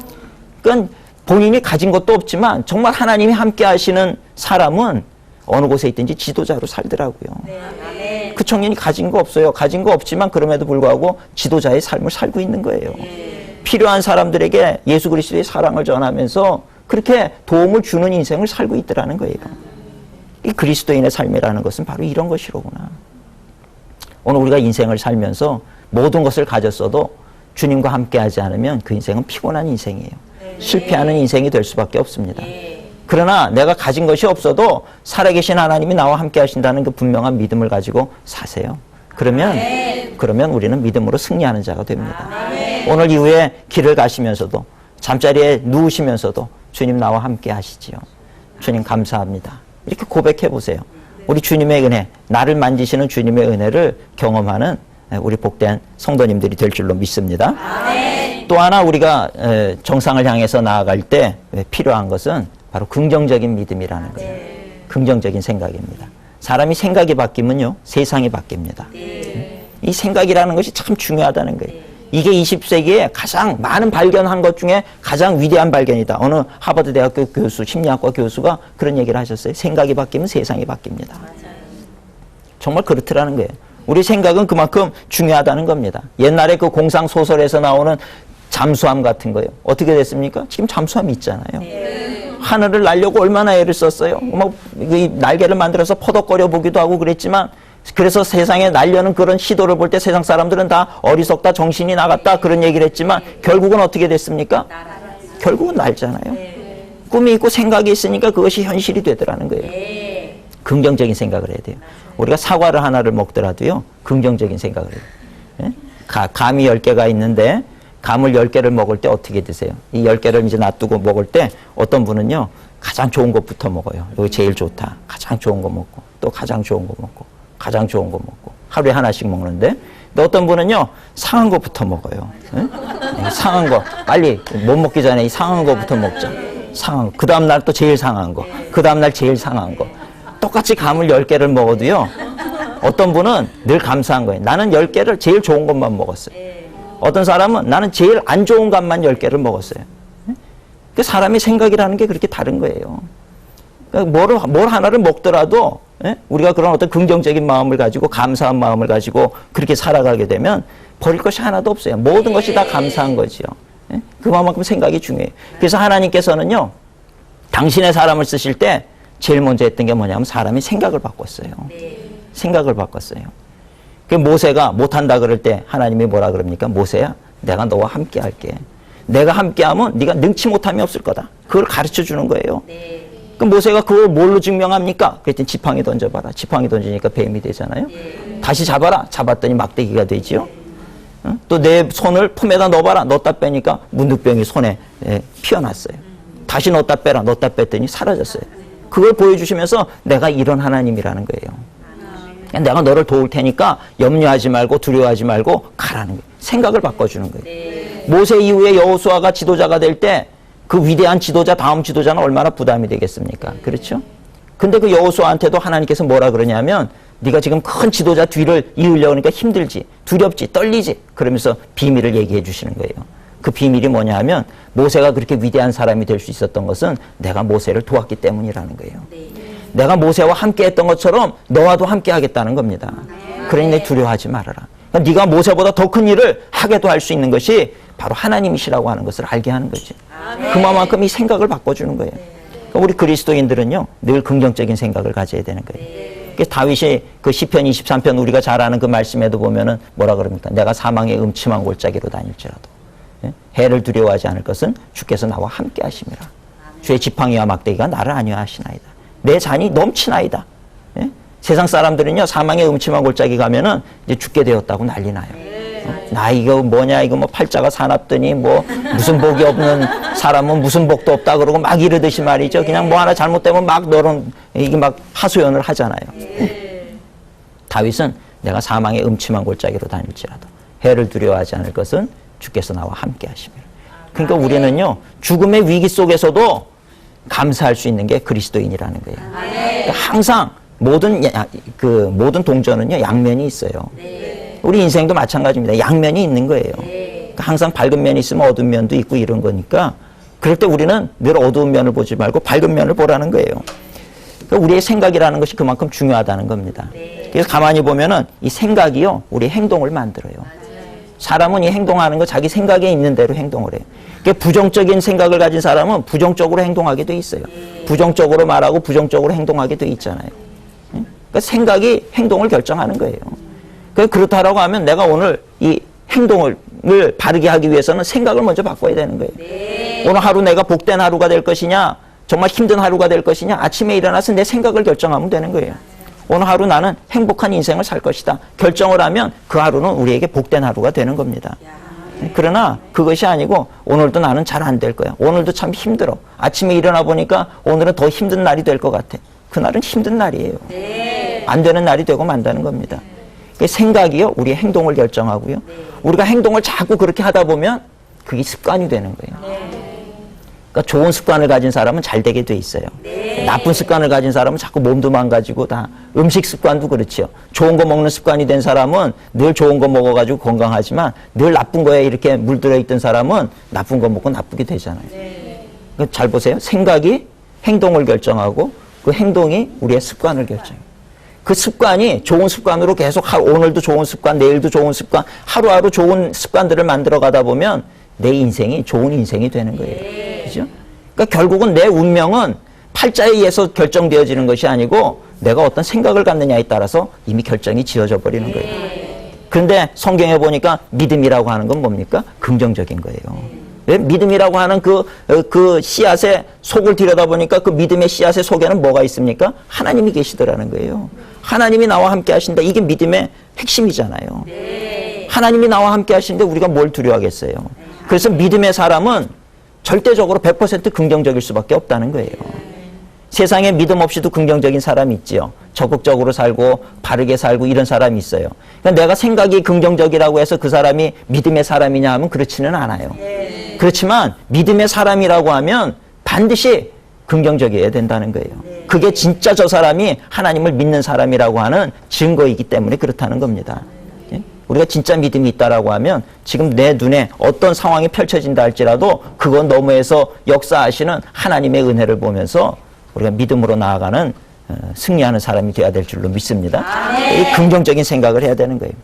그러니까 본인이 가진 것도 없지만 정말 하나님이 함께 하시는 사람은 어느 곳에 있든지 지도자로 살더라고요. 그 청년이 가진 거 없어요. 가진 거 없지만 그럼에도 불구하고 지도자의 삶을 살고 있는 거예요. 필요한 사람들에게 예수 그리스도의 사랑을 전하면서 그렇게 도움을 주는 인생을 살고 있더라는 거예요. 이 그리스도인의 삶이라는 것은 바로 이런 것이로구나. 오늘 우리가 인생을 살면서 모든 것을 가졌어도 주님과 함께 하지 않으면 그 인생은 피곤한 인생이에요. 실패하는 인생이 될 수밖에 없습니다. 그러나 내가 가진 것이 없어도 살아계신 하나님이 나와 함께 하신다는 그 분명한 믿음을 가지고 사세요. 그러면 우리는 믿음으로 승리하는 자가 됩니다. 오늘 이후에 길을 가시면서도 잠자리에 누우시면서도 주님 나와 함께 하시지요. 주님 감사합니다. 이렇게 고백해 보세요. 우리 주님의 은혜, 나를 만지시는 주님의 은혜를 경험하는 우리 복된 성도님들이 될 줄로 믿습니다. 또 하나 우리가 정상을 향해서 나아갈 때 필요한 것은 바로 긍정적인 믿음이라는 거예요. 긍정적인 생각입니다. 사람이 생각이 바뀌면요, 세상이 바뀝니다. 이 생각이라는 것이 참 중요하다는 거예요. 이게 20세기에 가장 많은 발견한 것 중에 가장 위대한 발견이다. 어느 하버드 대학교 교수, 심리학과 교수가 그런 얘기를 하셨어요. 생각이 바뀌면 세상이 바뀝니다. 정말 그렇더라는 거예요. 우리 생각은 그만큼 중요하다는 겁니다. 옛날에 그 공상 소설에서 나오는 잠수함 같은 거예요. 어떻게 됐습니까? 지금 잠수함 있잖아요. 하늘을 날려고 얼마나 애를 썼어요. 날개를 만들어서 퍼덕거려 보기도 하고 그랬지만, 그래서 세상에 날려는 그런 시도를 볼 때 세상 사람들은 다 어리석다, 정신이 나갔다 그런 얘기를 했지만 결국은 어떻게 됐습니까? 결국은 날잖아요. 꿈이 있고 생각이 있으니까 그것이 현실이 되더라는 거예요. 긍정적인 생각을 해야 돼요. 우리가 사과를 하나를 먹더라도요, 긍정적인 생각을 해요. 예? 감이 10개가 있는데 감을 10개를 먹을 때 어떻게 드세요? 이 10개를 이제 놔두고 먹을 때 어떤 분은요, 가장 좋은 것부터 먹어요. 여기 제일 좋다. 가장 좋은 거 먹고, 또 가장 좋은 거 먹고, 가장 좋은 거 먹고, 하루에 하나씩 먹는데, 근데 어떤 분은요, 상한 거부터 먹어요. 예? 상한 거. 빨리 못 먹기 전에 이 상한 거부터 먹자. 상한 거. 그 다음날 또 제일 상한 거. 그 다음날 제일 상한 거. 똑같이 감을 10개를 먹어도요, 어떤 분은 늘 감사한 거예요. 나는 10개를 제일 좋은 것만 먹었어요. 어떤 사람은 나는 제일 안 좋은 감만 10개를 먹었어요. 그 사람의 생각이라는 게 그렇게 다른 거예요. 그러니까 뭘 하나를 먹더라도 우리가 그런 어떤 긍정적인 마음을 가지고 감사한 마음을 가지고 그렇게 살아가게 되면 버릴 것이 하나도 없어요. 모든 것이 다 감사한 거지요. 그만큼 생각이 중요해요. 그래서 하나님께서는요, 당신의 사람을 쓰실 때 제일 먼저 했던 게 뭐냐면 사람이 생각을 바꿨어요. 생각을 바꿨어요. 그 모세가 못한다 그럴 때 하나님이 뭐라 그럽니까? 모세야, 내가 너와 함께 할게. 내가 함께하면 네가 능치 못함이 없을 거다. 그걸 가르쳐 주는 거예요. 그럼 모세가 그걸 뭘로 증명합니까? 그랬더니 지팡이 던져봐라. 지팡이 던지니까 뱀이 되잖아요. 다시 잡아라. 잡았더니 막대기가 되지요. 또 내 손을 품에다 넣어봐라. 넣었다 빼니까 문득병이 손에 피어났어요. 다시 넣었다 빼라. 넣었다 뺐더니 사라졌어요. 그걸 보여주시면서 내가 이런 하나님이라는 거예요. 내가 너를 도울 테니까 염려하지 말고 두려워하지 말고 가라는 거예요. 생각을 바꿔주는 거예요. 모세 이후에 여호수아가 지도자가 될 때 그 위대한 지도자, 다음 지도자는 얼마나 부담이 되겠습니까? 그렇죠? 근데 그 여호수아한테도 하나님께서 뭐라 그러냐면 네가 지금 큰 지도자 뒤를 이으려고 하니까 힘들지, 두렵지, 떨리지, 그러면서 비밀을 얘기해 주시는 거예요. 그 비밀이 뭐냐 하면 모세가 그렇게 위대한 사람이 될 수 있었던 것은 내가 모세를 도왔기 때문이라는 거예요. 내가 모세와 함께 했던 것처럼 너와도 함께 하겠다는 겁니다. 그러니 두려워하지 말아라. 그러니까 네가 모세보다 더 큰 일을 하게도 할 수 있는 것이 바로 하나님이시라고 하는 것을 알게 하는 거지. 그만큼 이 생각을 바꿔주는 거예요. 그러니까 우리 그리스도인들은요, 늘 긍정적인 생각을 가져야 되는 거예요. 그래서 다윗이 그 시편 23편 우리가 잘 아는 그 말씀에도 보면은 뭐라 그럽니까? 내가 사망의 음침한 골짜기로 다닐지라도 해를 두려워하지 않을 것은 주께서 나와 함께 하심이라. 주의 지팡이와 막대기가 나를 안위하시나이다. 내 잔이 넘치나이다. 예? 세상 사람들은요, 사망의 음침한 골짜기 가면은 이제 죽게 되었다고 난리 나요. 나 이거 뭐냐, 이거 뭐 팔자가 사납더니 뭐 무슨 복이 없는 사람은 무슨 복도 없다 그러고 막 이러듯이 말이죠. 그냥 뭐 하나 잘못되면 막 너런 이게 막 하소연을 하잖아요. 다윗은 내가 사망의 음침한 골짜기로 다닐지라도 해를 두려워하지 않을 것은 주께서 나와 함께 하시며. 그러니까 우리는요, 죽음의 위기 속에서도 감사할 수 있는 게 그리스도인이라는 거예요. 그러니까 항상 모든 동전은요, 양면이 있어요. 우리 인생도 마찬가지입니다. 양면이 있는 거예요. 그러니까 항상 밝은 면이 있으면 어두운 면도 있고 이런 거니까 그럴 때 우리는 늘 어두운 면을 보지 말고 밝은 면을 보라는 거예요. 그러니까 우리의 생각이라는 것이 그만큼 중요하다는 겁니다. 그래서 가만히 보면은 이 생각이요, 우리의 행동을 만들어요. 사람은 이 행동하는 거 자기 생각에 있는 대로 행동을 해요. 그러니까 부정적인 생각을 가진 사람은 부정적으로 행동하게 돼 있어요. 부정적으로 말하고 부정적으로 행동하게 돼 있잖아요. 그러니까 생각이 행동을 결정하는 거예요. 그렇다라고 하면 내가 오늘 이 행동을 바르게 하기 위해서는 생각을 먼저 바꿔야 되는 거예요. 오늘 하루 내가 복된 하루가 될 것이냐, 정말 힘든 하루가 될 것이냐, 아침에 일어나서 내 생각을 결정하면 되는 거예요. 오늘 하루 나는 행복한 인생을 살 것이다. 결정을 하면 그 하루는 우리에게 복된 하루가 되는 겁니다. 그러나 그것이 아니고 오늘도 나는 잘 안 될 거야. 오늘도 참 힘들어. 아침에 일어나 보니까 오늘은 더 힘든 날이 될 것 같아. 그날은 힘든 날이에요. 안 되는 날이 되고 만다는 겁니다. 생각이요, 우리의 행동을 결정하고요. 우리가 행동을 자꾸 그렇게 하다 보면 그게 습관이 되는 거예요. 그러니까 좋은 습관을 가진 사람은 잘 되게 돼 있어요. 나쁜 습관을 가진 사람은 자꾸 몸도 망가지고 다 음식 습관도 그렇죠. 좋은 거 먹는 습관이 된 사람은 늘 좋은 거 먹어가지고 건강하지만 늘 나쁜 거에 이렇게 물들어 있던 사람은 나쁜 거 먹고 나쁘게 되잖아요. 그러니까 잘 보세요. 생각이 행동을 결정하고 그 행동이 우리의 습관을 결정해요. 그 습관이 좋은 습관으로 계속 오늘도 좋은 습관, 내일도 좋은 습관, 하루하루 좋은 습관들을 만들어 가다 보면 내 인생이 좋은 인생이 되는 거예요. 그죠? 그러니까 결국은 내 운명은 팔자에 의해서 결정되어지는 것이 아니고 내가 어떤 생각을 갖느냐에 따라서 이미 결정이 지어져 버리는 거예요. 그런데 성경에 보니까 믿음이라고 하는 건 뭡니까? 긍정적인 거예요. 왜? 믿음이라고 하는 그 씨앗의 속을 들여다보니까 그 믿음의 씨앗의 속에는 뭐가 있습니까? 하나님이 계시더라는 거예요. 하나님이 나와 함께 하신다. 이게 믿음의 핵심이잖아요. 하나님이 나와 함께 하시는데 우리가 뭘 두려워하겠어요. 그래서 믿음의 사람은 절대적으로 100% 긍정적일 수밖에 없다는 거예요. 세상에 믿음 없이도 긍정적인 사람이 있지요. 적극적으로 살고 바르게 살고 이런 사람이 있어요. 그러니까 내가 생각이 긍정적이라고 해서 그 사람이 믿음의 사람이냐 하면 그렇지는 않아요. 그렇지만 믿음의 사람이라고 하면 반드시 긍정적이어야 된다는 거예요. 그게 진짜 저 사람이 하나님을 믿는 사람이라고 하는 증거이기 때문에 그렇다는 겁니다. 우리가 진짜 믿음이 있다라고 하면 지금 내 눈에 어떤 상황이 펼쳐진다 할지라도 그건 너머에서 역사하시는 하나님의 은혜를 보면서 우리가 믿음으로 나아가는 승리하는 사람이 되어야 될 줄로 믿습니다. 긍정적인 생각을 해야 되는 거예요.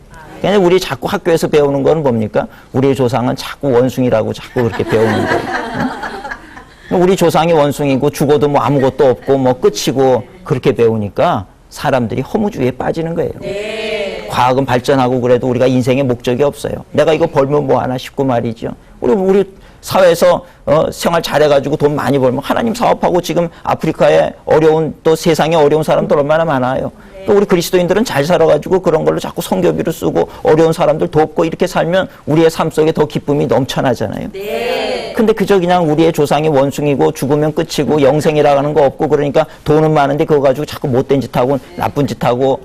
그냥 우리 자꾸 학교에서 배우는 건 뭡니까? 우리의 조상은 자꾸 원숭이라고 자꾸 그렇게 배우는 거예요. 우리 조상이 원숭이고 죽어도 뭐 아무것도 없고 뭐 끝이고 그렇게 배우니까 사람들이 허무주의에 빠지는 거예요. 과학은 발전하고 그래도 우리가 인생의 목적이 없어요. 내가 이거 벌면 뭐 하나 싶고 말이죠. 우리 사회에서 생활 잘해가지고 돈 많이 벌면 하나님 사업하고 지금 아프리카에 어려운 또 세상에 어려운 사람들 얼마나 많아요. 또 우리 그리스도인들은 잘 살아가지고 그런 걸로 자꾸 성교비를 쓰고 어려운 사람들 돕고 이렇게 살면 우리의 삶 속에 더 기쁨이 넘쳐나잖아요. 근데 그저 그냥 우리의 조상이 원숭이고 죽으면 끝이고 영생이라고 하는 거 없고 그러니까 돈은 많은데 그거 가지고 자꾸 못된 짓 하고 나쁜 짓 하고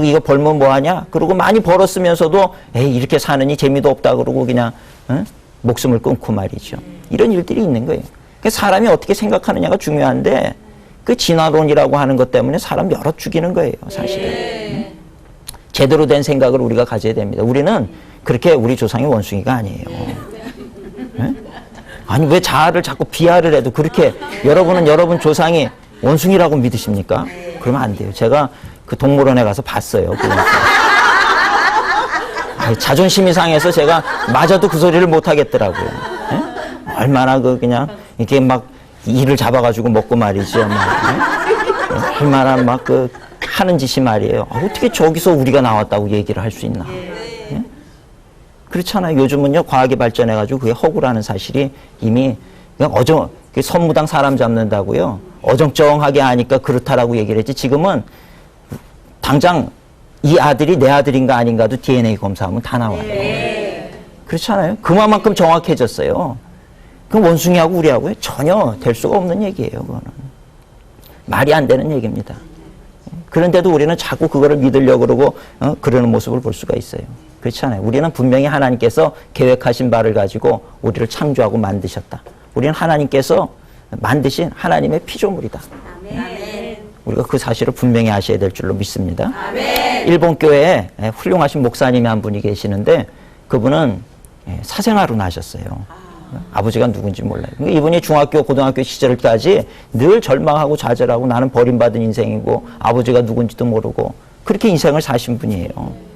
이거 벌면 뭐하냐? 그러고 많이 벌었으면서도 에이 이렇게 사느니 재미도 없다 그러고 그냥 목숨을 끊고 말이죠. 이런 일들이 있는 거예요. 그러니까 사람이 어떻게 생각하느냐가 중요한데 그 진화론이라고 하는 것 때문에 사람 여러 죽이는 거예요, 사실은. 제대로 된 생각을 우리가 가져야 됩니다. 우리는 그렇게 우리 조상이 원숭이가 아니에요. 아니 왜 자아를 자꾸 비하를 해도 그렇게 여러분은 여러분 조상이 원숭이라고 믿으십니까? 그러면 안 돼요. 제가 그 동물원에 가서 봤어요. 자존심이 상해서 제가 맞아도 그 소리를 못 하겠더라고요. 예? 얼마나 그냥 이렇게 막 이를 잡아가지고 먹고 말이죠. 막, 얼마나 막 하는 짓이 말이에요. 어떻게 저기서 우리가 나왔다고 얘기를 할 수 있나? 예? 그렇잖아요. 요즘은요 과학이 발전해가지고 그게 허구라는 사실이 이미 그냥 선무당 사람 잡는다고요. 어정쩡하게 하니까 그렇다라고 얘기를 했지. 지금은 당장 이 아들이 내 아들인가 아닌가도 DNA 검사하면 다 나와요. 그렇잖아요. 그만큼 정확해졌어요. 그럼 원숭이하고 우리하고요 전혀 될 수가 없는 얘기예요. 그거는 말이 안 되는 얘기입니다. 그런데도 우리는 자꾸 그거를 믿으려고 그러고 그러는 모습을 볼 수가 있어요. 그렇잖아요. 우리는 분명히 하나님께서 계획하신 바를 가지고 우리를 창조하고 만드셨다. 우리는 하나님께서 만드신 하나님의 피조물이다. 아멘. 우리가 그 사실을 분명히 아셔야 될 줄로 믿습니다. 아멘. 일본 교회에 훌륭하신 목사님이 한 분이 계시는데 그분은 사생아로 나셨어요. 아버지가 누군지 몰라요. 이분이 중학교, 고등학교 시절까지 늘 절망하고 좌절하고 나는 버림받은 인생이고 아버지가 누군지도 모르고 그렇게 인생을 사신 분이에요.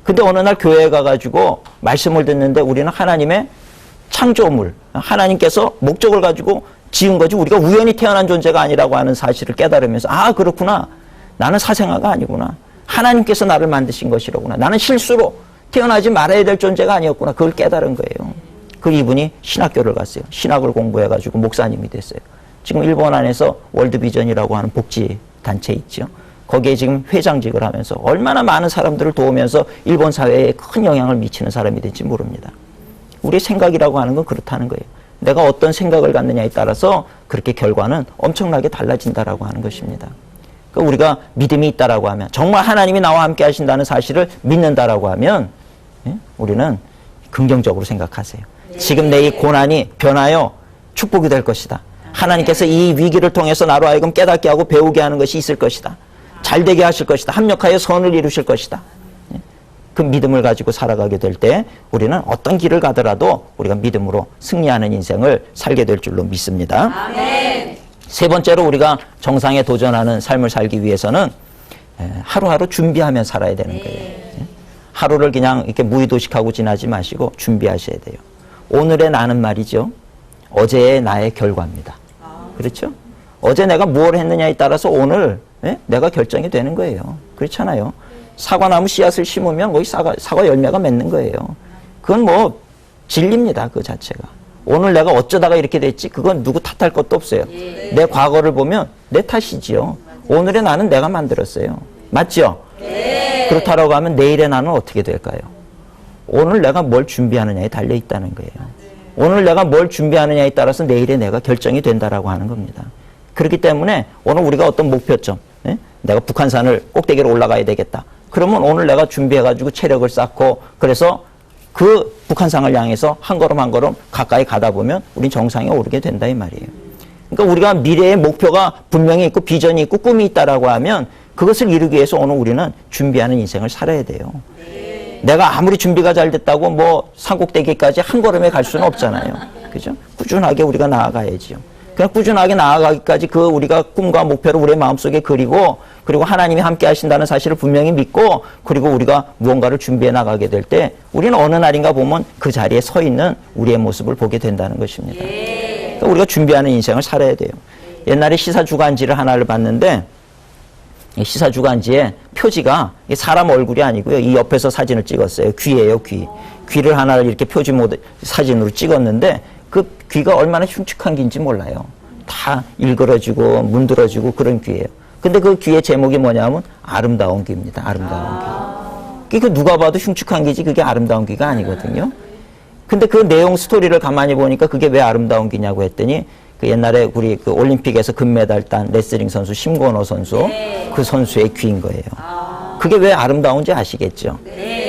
근데 어느 날 교회에 가가지고 말씀을 듣는데 우리는 하나님의 창조물, 하나님께서 목적을 가지고 지은 거지 우리가 우연히 태어난 존재가 아니라고 하는 사실을 깨달으면서 아 그렇구나. 나는 사생아가 아니구나. 하나님께서 나를 만드신 것이로구나. 나는 실수로 태어나지 말아야 될 존재가 아니었구나. 그걸 깨달은 거예요. 그 이분이 신학교를 갔어요. 신학을 공부해가지고 목사님이 됐어요. 지금 일본 안에서 월드비전이라고 하는 복지단체 있죠. 거기에 지금 회장직을 하면서 얼마나 많은 사람들을 도우면서 일본 사회에 큰 영향을 미치는 사람이 될지 모릅니다. 우리의 생각이라고 하는 건 그렇다는 거예요. 내가 어떤 생각을 갖느냐에 따라서 그렇게 결과는 엄청나게 달라진다라고 하는 것입니다. 그러니까 우리가 믿음이 있다라고 하면 정말 하나님이 나와 함께 하신다는 사실을 믿는다라고 하면 우리는 긍정적으로 생각하세요. 지금 내 이 고난이 변하여 축복이 될 것이다. 하나님께서 이 위기를 통해서 나로 하여금 깨닫게 하고 배우게 하는 것이 있을 것이다. 잘되게 하실 것이다. 합력하여 선을 이루실 것이다. 그 믿음을 가지고 살아가게 될 때 우리는 어떤 길을 가더라도 우리가 믿음으로 승리하는 인생을 살게 될 줄로 믿습니다. 아멘. 세 번째로 우리가 정상에 도전하는 삶을 살기 위해서는 하루하루 준비하며 살아야 되는 거예요. 하루를 그냥 이렇게 무의도식하고 지나지 마시고 준비하셔야 돼요. 오늘의 나는 말이죠. 어제의 나의 결과입니다. 그렇죠? 어제 내가 뭘 했느냐에 따라서 오늘 내가 결정이 되는 거예요. 그렇잖아요. 사과나무 씨앗을 심으면 거기 사과 열매가 맺는 거예요. 그건 뭐 진리입니다. 그 자체가. 오늘 내가 어쩌다가 이렇게 됐지 그건 누구 탓할 것도 없어요. 내 과거를 보면 내 탓이지요. 오늘의 나는 내가 만들었어요. 맞죠? 그렇다고 하면 내일의 나는 어떻게 될까요? 오늘 내가 뭘 준비하느냐에 달려 있다는 거예요. 오늘 내가 뭘 준비하느냐에 따라서 내일의 내가 결정이 된다라고 하는 겁니다. 그렇기 때문에 오늘 우리가 어떤 목표점, 내가 북한산을 꼭대기로 올라가야 되겠다. 그러면 오늘 내가 준비해가지고 체력을 쌓고 그래서 그 북한산을 향해서 한 걸음 한 걸음 가까이 가다 보면 우린 정상에 오르게 된다 이 말이에요. 그러니까 우리가 미래의 목표가 분명히 있고 비전이 있고 꿈이 있다라고 하면 그것을 이루기 위해서 오늘 우리는 준비하는 인생을 살아야 돼요. 내가 아무리 준비가 잘 됐다고 뭐 산꼭대기까지 한 걸음에 갈 수는 없잖아요. 그죠? 꾸준하게 우리가 나아가야지요. 그냥 꾸준하게 나아가기까지 그 우리가 꿈과 목표를 우리의 마음속에 그리고 그리고 하나님이 함께 하신다는 사실을 분명히 믿고 그리고 우리가 무언가를 준비해 나가게 될 때 우리는 어느 날인가 보면 그 자리에 서 있는 우리의 모습을 보게 된다는 것입니다. 그러니까 우리가 준비하는 인생을 살아야 돼요. 옛날에 시사주간지를 하나를 봤는데 이 시사주간지에 표지가 사람 얼굴이 아니고요. 이 옆에서 사진을 찍었어요. 귀예요, 귀. 귀를 하나를 이렇게 표지 모드 사진으로 찍었는데 그 귀가 얼마나 흉측한 귀인지 몰라요. 다 일그러지고 문드러지고 그런 귀예요. 근데 그 귀의 제목이 뭐냐면 아름다운 귀입니다. 아름다운 귀. 그 누가 봐도 흉측한 귀지 그게 아름다운 귀가 아니거든요. 근데 그 내용 스토리를 가만히 보니까 그게 왜 아름다운 귀냐고 했더니 그 옛날에 우리 그 올림픽에서 금메달 딴 레슬링 선수 심건호 선수 그 선수의 귀인 거예요. 그게 왜 아름다운지 아시겠죠?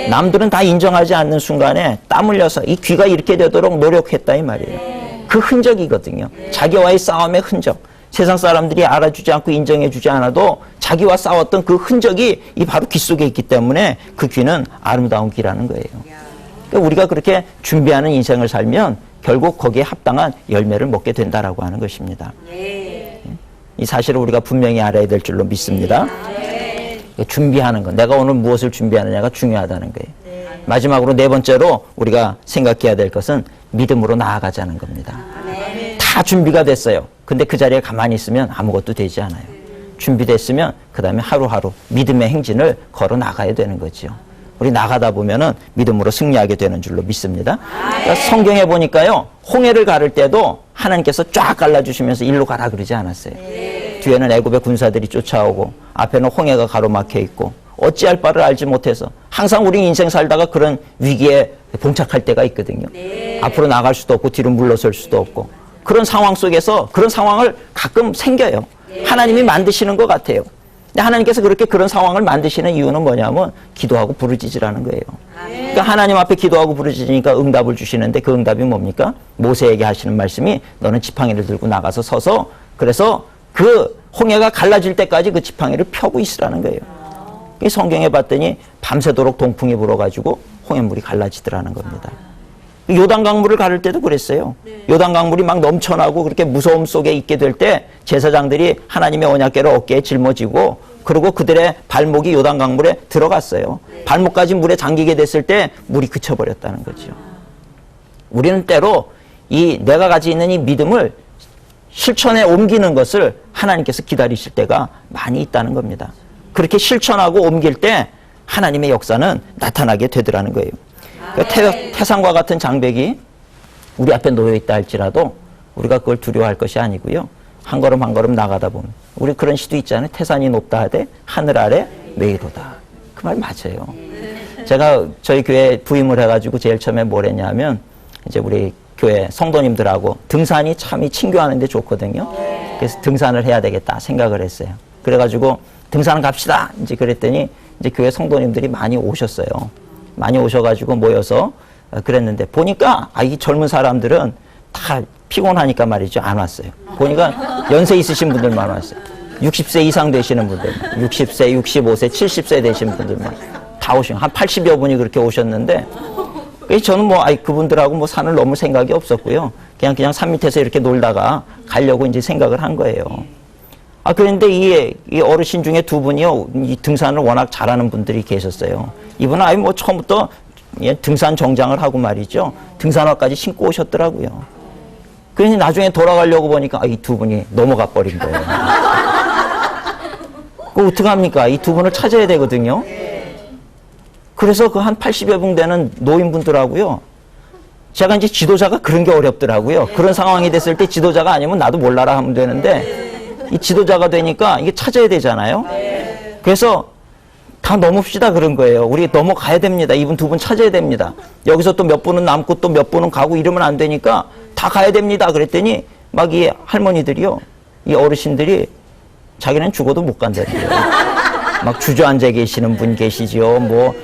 남들은 다 인정하지 않는 순간에 땀 흘려서 이 귀가 이렇게 되도록 노력했다 이 말이에요. 그 흔적이거든요. 자기와의 싸움의 흔적. 세상 사람들이 알아주지 않고 인정해주지 않아도 자기와 싸웠던 그 흔적이 이 바로 귀 속에 있기 때문에 그 귀는 아름다운 귀라는 거예요. 그러니까 우리가 그렇게 준비하는 인생을 살면 결국 거기에 합당한 열매를 먹게 된다라고 하는 것입니다. 이 사실을 우리가 분명히 알아야 될 줄로 믿습니다. 준비하는 것, 내가 오늘 무엇을 준비하느냐가 중요하다는 거예요. 마지막으로 네 번째로 우리가 생각해야 될 것은 믿음으로 나아가자는 겁니다. 다 준비가 됐어요. 근데 그 자리에 가만히 있으면 아무것도 되지 않아요. 준비됐으면 그 다음에 하루하루 믿음의 행진을 걸어 나가야 되는 거죠. 우리 나가다 보면은 믿음으로 승리하게 되는 줄로 믿습니다. 그러니까 성경에 보니까요, 홍해를 가를 때도 하나님께서 쫙 갈라주시면서 일로 가라 그러지 않았어요. 뒤에는 애굽의 군사들이 쫓아오고 앞에는 홍해가 가로막혀 있고 어찌할 바를 알지 못해서 항상 우리 인생 살다가 그런 위기에 봉착할 때가 있거든요. 앞으로 나갈 수도 없고 뒤로 물러설 수도 없고 그런 상황 속에서 그런 상황을 가끔 생겨요. 하나님이 만드시는 것 같아요. 근데 하나님께서 그렇게 그런 상황을 만드시는 이유는 뭐냐면 기도하고 부르짖으라는 거예요. 그러니까 하나님 앞에 기도하고 부르짖으니까 응답을 주시는데 그 응답이 뭡니까? 모세에게 하시는 말씀이 너는 지팡이를 들고 나가서 서서 그래서 그 홍해가 갈라질 때까지 그 지팡이를 펴고 있으라는 거예요. 이 성경에 봤더니 밤새도록 동풍이 불어가지고 홍해물이 갈라지더라는 겁니다. 요단 강물을 가를 때도 그랬어요. 요단 강물이 막 넘쳐나고 그렇게 무서움 속에 있게 될 때 제사장들이 하나님의 언약궤를 어깨에 짊어지고 그리고 그들의 발목이 요단 강물에 들어갔어요. 발목까지 물에 잠기게 됐을 때 물이 그쳐버렸다는 거죠. 우리는 때로 이 내가 가지고 있는 이 믿음을 실천에 옮기는 것을 하나님께서 기다리실 때가 많이 있다는 겁니다. 그렇게 실천하고 옮길 때 하나님의 역사는 나타나게 되더라는 거예요. 그러니까 태산과 같은 장벽이 우리 앞에 놓여 있다 할지라도 우리가 그걸 두려워할 것이 아니고요. 한 걸음 한 걸음 나가다 보면 우리 그런 시도 있잖아요. 태산이 높다 하되 하늘 아래 메이로다. 그 말 맞아요. 제가 저희 교회 부임을 해가지고 제일 처음에 뭘 했냐면 이제 우리 교회 성도님들하고 등산이 참 친교하는데 좋거든요. 그래서 등산을 해야 되겠다 생각을 했어요. 그래가지고 등산 갑시다. 이제 그랬더니 이제 교회 성도님들이 많이 오셨어요. 많이 오셔가지고 모여서 그랬는데 보니까 이 젊은 사람들은 다 피곤하니까 말이죠. 안 왔어요. 보니까 연세 있으신 분들만 왔어요. 60세 이상 되시는 분들, 60세, 65세, 70세 되신 분들만 다 오시고 한 80여 분이 그렇게 오셨는데 저는 뭐 그분들하고 뭐 산을 넘을 생각이 없었고요. 그냥 산 밑에서 이렇게 놀다가 가려고 이제 생각을 한 거예요. 그런데 이 어르신 중에 두 분이요, 이 등산을 워낙 잘하는 분들이 계셨어요. 이분은 뭐 처음부터 등산 정장을 하고 말이죠. 등산화까지 신고 오셨더라고요. 그러니 나중에 돌아가려고 보니까 이 두 분이 넘어가 버린 거예요. 그거 어떡합니까? 이 두 분을 찾아야 되거든요. 그래서 그 한 80여 분 되는 노인분들하고요. 제가 이제 지도자가 그런 게 어렵더라고요. 그런 상황이 됐을 때 지도자가 아니면 나도 몰라라 하면 되는데 이 지도자가 되니까 이게 찾아야 되잖아요. 그래서 다 넘읍시다 그런 거예요. 우리 넘어가야 됩니다. 이분 두 분 찾아야 됩니다. 여기서 또 몇 분은 남고 또 몇 분은 가고 이러면 안 되니까 다 가야 됩니다. 그랬더니 막 이 할머니들이요, 이 어르신들이 자기는 죽어도 못 간다는데요. 막 주저앉아 계시는 분 계시죠. 뭐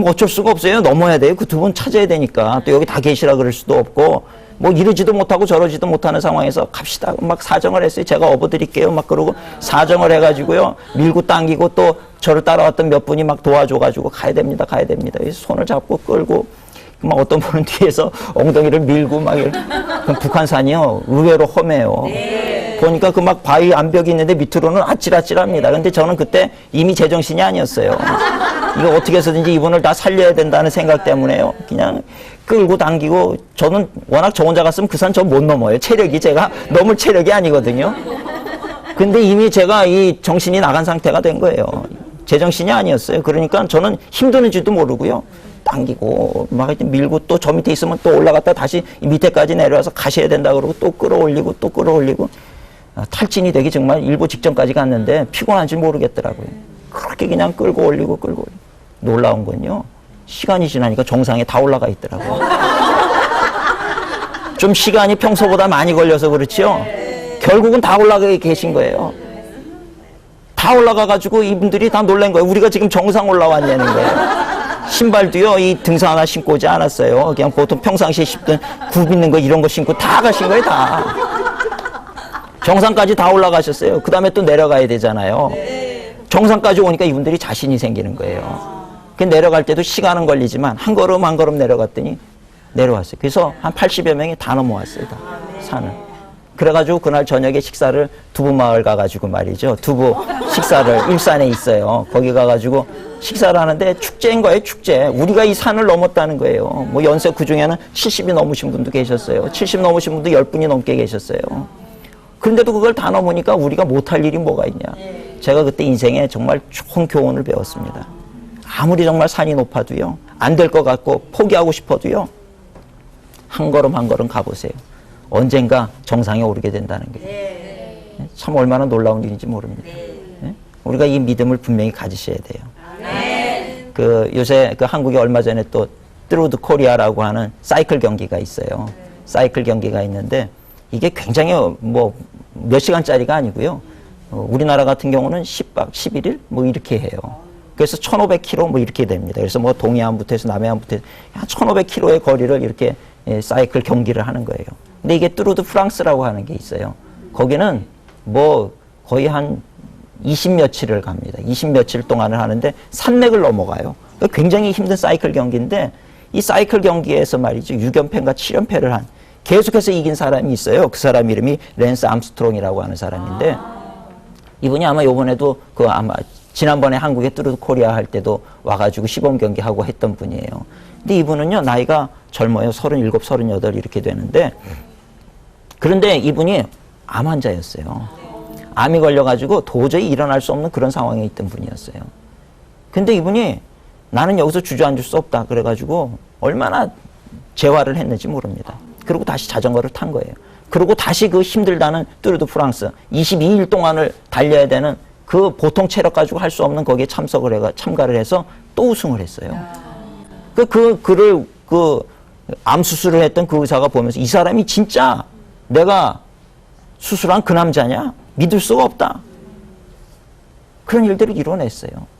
어쩔 수가 없어요. 넘어야 돼요. 그 두 분 찾아야 되니까. 또 여기 다 계시라 그럴 수도 없고 뭐 이러지도 못하고 저러지도 못하는 상황에서 갑시다. 막 사정을 했어요. 제가 업어드릴게요. 막 그러고 사정을 해가지고요. 밀고 당기고 또 저를 따라왔던 몇 분이 막 도와줘가지고 가야 됩니다. 가야 됩니다. 손을 잡고 끌고 막 어떤 분은 뒤에서 엉덩이를 밀고 막 북한산이요. 의외로 험해요. 보니까 그 막 바위 암벽이 있는데 밑으로는 아찔아찔합니다. 근데 저는 그때 이미 제정신이 아니었어요. 이거 어떻게 해서든지 이분을 다 살려야 된다는 생각 때문에요. 그냥 끌고 당기고 저는 워낙 저 혼자 갔으면 그 산 저 못 넘어요. 체력이 제가 넘을 체력이 아니거든요. 근데 이미 제가 이 정신이 나간 상태가 된 거예요. 제정신이 아니었어요. 그러니까 저는 힘드는지도 모르고요. 당기고 막 밀고 또 저 밑에 있으면 또 올라갔다 다시 밑에까지 내려와서 가셔야 된다 그러고 또 끌어올리고 또 끌어올리고 탈진이 되기 정말 일보 직전까지 갔는데 피곤한지 모르겠더라고요. 그렇게 그냥 끌고 올리고 놀라운 건요. 시간이 지나니까 정상에 다 올라가 있더라고요. 좀 시간이 평소보다 많이 걸려서 그렇지요. 결국은 다 올라가 계신 거예요. 다 올라가가지고 이분들이 다 놀란 거예요. 우리가 지금 정상 올라왔냐는 거예요. 신발도요, 이 등산 하나 신고 오지 않았어요. 그냥 보통 평상시에 신던 굽 있는 거 이런 거 신고 다 가신 거예요, 다. 정상까지 다 올라가셨어요. 그 다음에 또 내려가야 되잖아요. 정상까지 오니까 이분들이 자신이 생기는 거예요. 그 내려갈 때도 시간은 걸리지만 한 걸음 한 걸음 내려갔더니 내려왔어요. 그래서 한 80여 명이 다 넘어왔어요. 다 산을. 그래가지고 그날 저녁에 식사를 두부마을 가가지고 말이죠. 두부 식사를 일산에 있어요. 거기 가가지고 식사를 하는데 축제인 거예요, 축제. 우리가 이 산을 넘었다는 거예요. 뭐 연세 그 중에는 70이 넘으신 분도 계셨어요. 70 넘으신 분도 10분이 넘게 계셨어요. 그런데도 그걸 다 넘으니까 우리가 못할 일이 뭐가 있냐. 제가 그때 인생에 정말 좋은 교훈을 배웠습니다. 아무리 정말 산이 높아도요, 안 될 것 같고 포기하고 싶어도요, 한 걸음 한 걸음 가보세요. 언젠가 정상에 오르게 된다는 게 참 얼마나 놀라운 일인지 모릅니다. 우리가 이 믿음을 분명히 가지셔야 돼요. 그 요새 그 한국에 얼마 전에 또 트루드 코리아라고 하는 사이클 경기가 있어요. 사이클 경기가 있는데 이게 굉장히 뭐 몇 시간짜리가 아니고요. 우리나라 같은 경우는 10박 11일 뭐 이렇게 해요. 그래서 1500km 뭐 이렇게 됩니다. 그래서 뭐 동해안부터 해서 남해안부터 해서 한 1500km의 거리를 이렇게 사이클 경기를 하는 거예요. 근데 이게 뚜르드 프랑스라고 하는 게 있어요. 거기는 뭐 거의 한 20며칠을 갑니다. 20며칠 동안을 하는데 산맥을 넘어가요. 굉장히 힘든 사이클 경기인데 이 사이클 경기에서 말이죠. 6연패인가 7연패를 한 계속해서 이긴 사람이 있어요. 그 사람 이름이 랜스 암스트롱이라고 하는 사람인데 이분이 아마 요번에도 그 아마 지난번에 한국에 뚜르드 코리아 할 때도 와가지고 시범 경기 하고 했던 분이에요. 근데 이분은요, 나이가 젊어요. 37, 38 이렇게 되는데 그런데 이분이 암 환자였어요. 암이 걸려가지고 도저히 일어날 수 없는 그런 상황에 있던 분이었어요. 근데 이분이 나는 여기서 주저앉을 수 없다. 그래가지고 얼마나 재활을 했는지 모릅니다. 그리고 다시 자전거를 탄 거예요. 그리고 다시 그 힘들다는 뚜르드 프랑스 22일 동안을 달려야 되는 그 보통 체력 가지고 할 수 없는 거기에 참가를 해서 또 우승을 했어요. 그를 암 수술을 했던 그 의사가 보면서 이 사람이 진짜 내가 수술한 그 남자냐? 믿을 수가 없다. 그런 일들을 이뤄냈어요.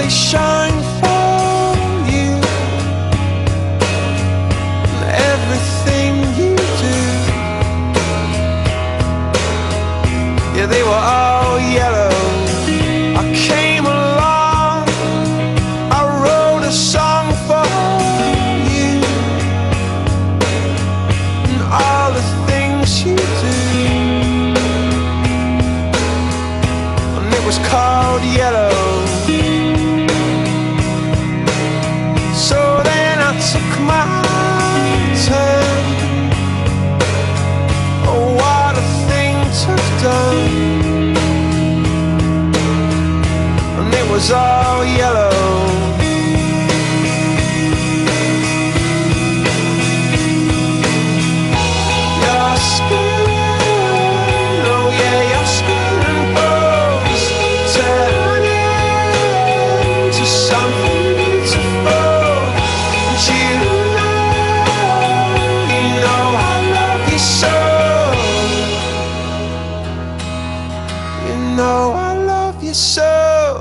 Shine for you and everything you do. Yeah, they were all yellow. I came along, I wrote a song for you and all the things you do. And it was called Yellow. Took my turn. Oh, what a thing to have done. And it was all yellow. Your skin, oh yeah, your skin and bones turn into something beautiful. No, I love you so.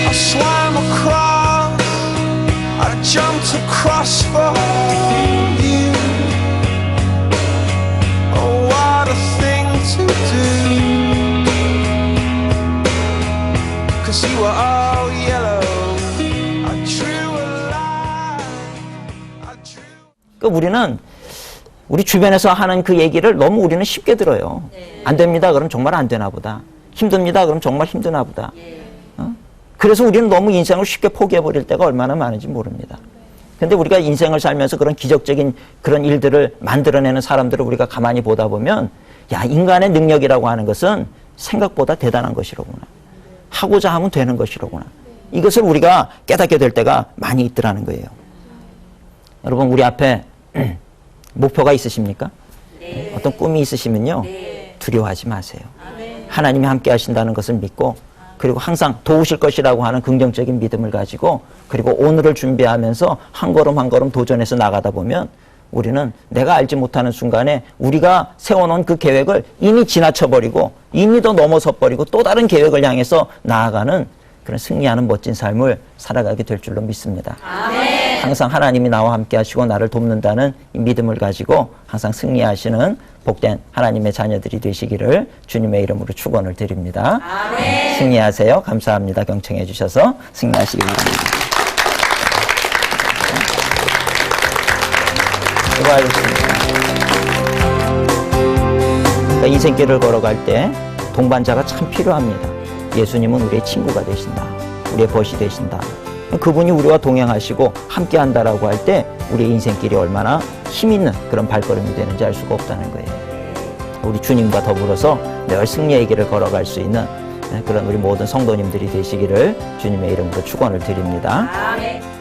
I swam across, I jumped across for you. Oh, what a thing to do. 'Cause you were all yellow. I drew a line. I drew. 우리는 우리 주변에서 하는 그 얘기를 너무 우리는 쉽게 들어요. 안 됩니다. 그럼 정말 안 되나 보다. 힘듭니다. 그럼 정말 힘드나 보다. 그래서 우리는 너무 인생을 쉽게 포기해버릴 때가 얼마나 많은지 모릅니다. 근데 우리가 인생을 살면서 그런 기적적인 그런 일들을 만들어내는 사람들을 우리가 가만히 보다 보면 야, 인간의 능력이라고 하는 것은 생각보다 대단한 것이로구나. 하고자 하면 되는 것이로구나. 이것을 우리가 깨닫게 될 때가 많이 있더라는 거예요. 여러분, 우리 앞에 목표가 있으십니까? 네. 어떤 꿈이 있으시면요. 네. 두려워하지 마세요. 아멘. 하나님이 함께 하신다는 것을 믿고, 그리고 항상 도우실 것이라고 하는 긍정적인 믿음을 가지고, 그리고 오늘을 준비하면서 한 걸음 한 걸음 도전해서 나가다 보면 우리는 내가 알지 못하는 순간에 우리가 세워놓은 그 계획을 이미 지나쳐버리고 이미 더 넘어서버리고 또 다른 계획을 향해서 나아가는 그런 승리하는 멋진 삶을 살아가게 될 줄로 믿습니다. 아멘. 항상 하나님이 나와 함께 하시고 나를 돕는다는 이 믿음을 가지고 항상 승리하시는 복된 하나님의 자녀들이 되시기를 주님의 이름으로 축원을 드립니다. 아멘. 승리하세요. 감사합니다. 경청해 주셔서 승리하시기 바랍니다. 수고하셨습니다. 그러니까 인생길을 걸어갈 때 동반자가 참 필요합니다. 예수님은 우리의 친구가 되신다. 우리의 벗이 되신다. 그분이 우리와 동행하시고 함께 한다라고 할 때 우리의 인생길이 얼마나 힘있는 그런 발걸음이 되는지 알 수가 없다는 거예요. 우리 주님과 더불어서 늘 승리의 길을 걸어갈 수 있는 그런 우리 모든 성도님들이 되시기를 주님의 이름으로 축원을 드립니다. 아멘.